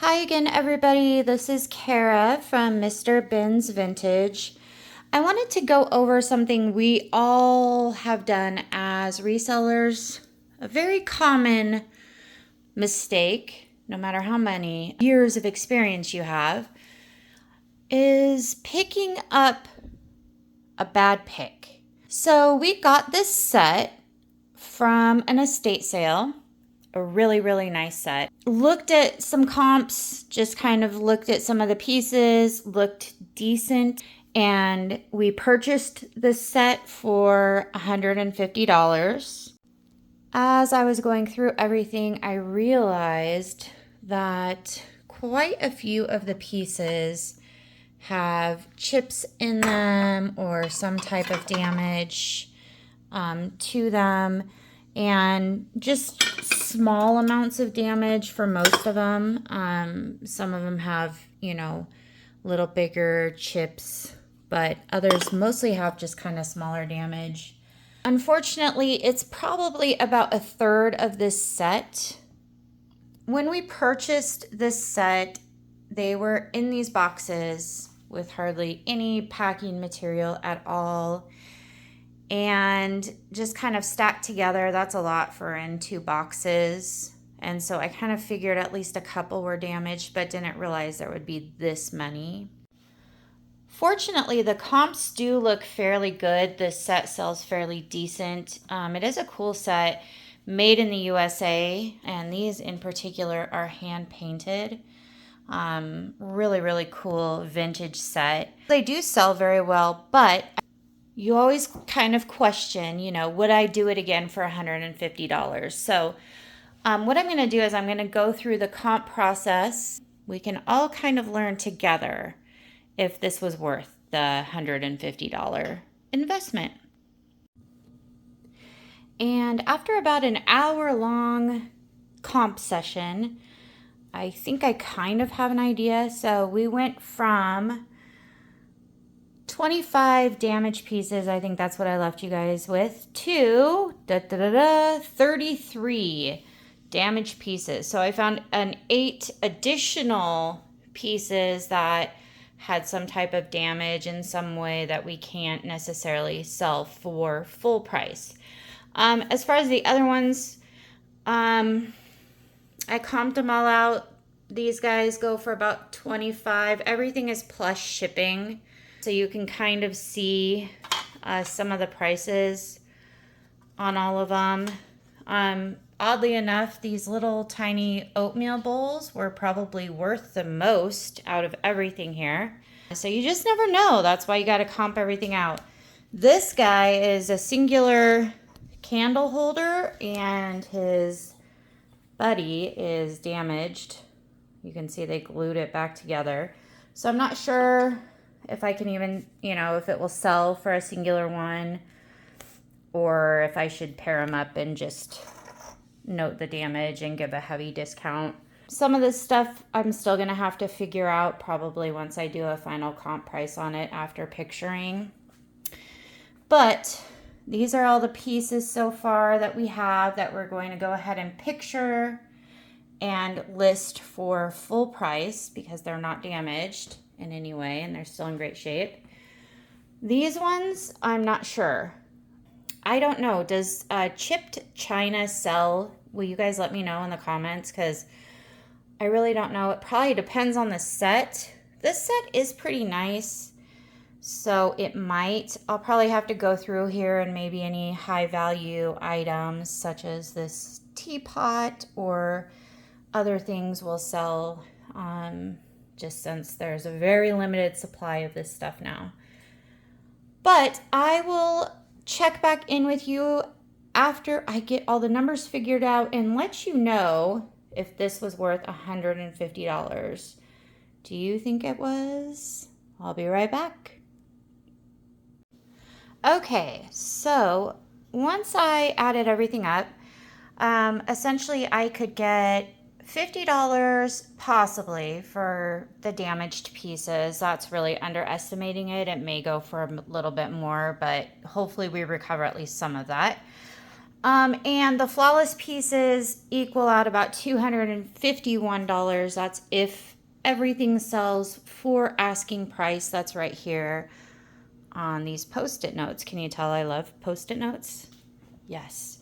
Hi again, everybody. This is Kara from Mr. Ben's Vintage. I wanted to go over something we all have done as resellers. A very common mistake, no matter how many years of experience you have, is picking up a bad pick. So we got this set from an estate sale. A really nice set. Looked at some comps, just kind of looked at some of the pieces, looked decent, and we purchased this set for $150. As I was going through everything, I realized that quite a few of the pieces have chips in them or some type of damage to them, and just small amounts of damage for most of them. Some of them have, little bigger chips, but others mostly have just kind of smaller damage. Unfortunately, it's probably about a third of this set. When we purchased this set, they were in these boxes with hardly any packing material at all, and just kind of stacked together. That's a lot for in two boxes. And so I kind of figured at least a couple were damaged, but didn't realize there would be this many. Fortunately, the comps do look fairly good. This set sells fairly decent. It is a cool set, made in the USA, and these in particular are hand painted. Really cool vintage set. They do sell very well, but you always kind of question, would I do it again for $150? So what I'm going to do is I'm going to go through the comp process. We can all kind of learn together if this was worth the $150 investment. And after about an hour-long comp session, I think I kind of have an idea. So we went from 25 damaged pieces, I think that's what I left you guys with, to 33 damaged pieces. So I found 8 additional pieces that had some type of damage in some way that we can't necessarily sell for full price. As far as the other ones, I comped them all out. These guys go for about 25. Everything is plus shipping. So you can kind of see some of the prices on all of them. Oddly enough, these little tiny oatmeal bowls were probably worth the most out of everything here. So you just never know. That's why you got to comp everything out. This guy is a singular candle holder, and his buddy is damaged. You can see they glued it back together. So I'm not sure if I can even, if it will sell for a singular one, or if I should pair them up and just note the damage and give a heavy discount. Some of this stuff I'm still going to have to figure out probably once I do a final comp price on it after picturing. But these are all the pieces so far that we have that we're going to go ahead and picture and list for full price because they're not damaged in any way and they're still in great shape. These ones, I'm not sure. I don't know. Does chipped china sell? Will you guys let me know in the comments? Because I really don't know. It probably depends on the set. This set is pretty nice, so it might. I'll probably have to go through here and maybe any high value items such as this teapot or other things will sell, just since there's a very limited supply of this stuff now. But I will check back in with you after I get all the numbers figured out and let you know if this was worth $150. Do you think it was? I'll be right back. Okay, so once I added everything up, essentially I could get $50 possibly for the damaged pieces. That's really underestimating it. It may go for a little bit more, but hopefully we recover at least some of that. And the flawless pieces equal out about $251. That's if everything sells for asking price. That's right here on these Post-it notes. Can you tell I love Post-it notes? Yes.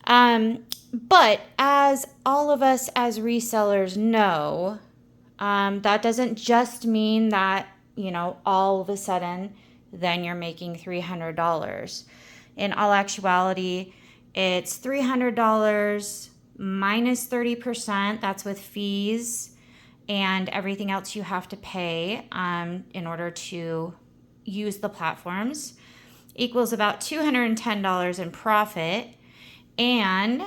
But as all of us as resellers know, that doesn't just mean that, all of a sudden, then you're making $300. In all actuality, it's $300 minus 30%. That's with fees and everything else you have to pay in order to use the platforms. Equals about $210 in profit, and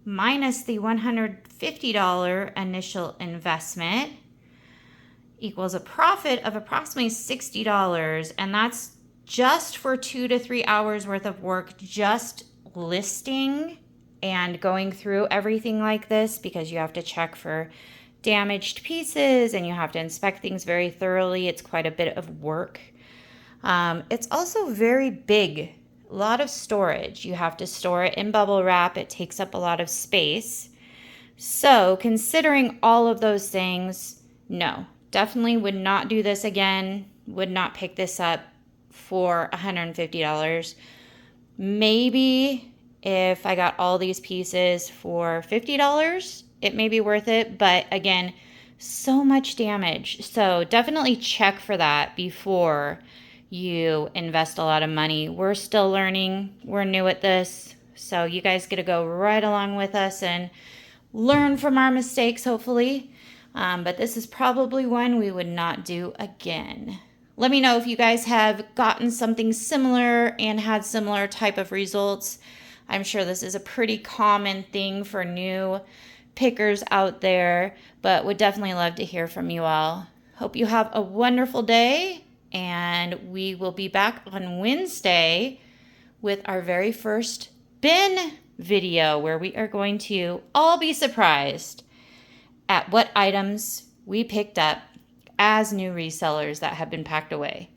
minus the $150 initial investment equals a profit of approximately $60. And that's just for 2 to 3 hours worth of work, just listing and going through everything like this, because you have to check for damaged pieces and you have to inspect things very thoroughly. It's quite a bit of work. It's also very big, a lot of storage. You have to store it in bubble wrap. It takes up a lot of space. So considering all of those things, no, definitely would not do this again, would not pick this up for $150. Maybe if I got all these pieces for $50, it may be worth it. But again, so much damage. So definitely check for that before you invest a lot of money. We're still learning. We're new at this. So you guys get to go right along with us and learn from our mistakes, hopefully. But this is probably one we would not do again. Let me know if you guys have gotten something similar and had similar type of results. I'm sure this is a pretty common thing for new pickers out there, but would definitely love to hear from you all. Hope you have a wonderful day, and we will be back on Wednesday with our very first bin video, where we are going to all be surprised at what items we picked up as new resellers that have been packed away.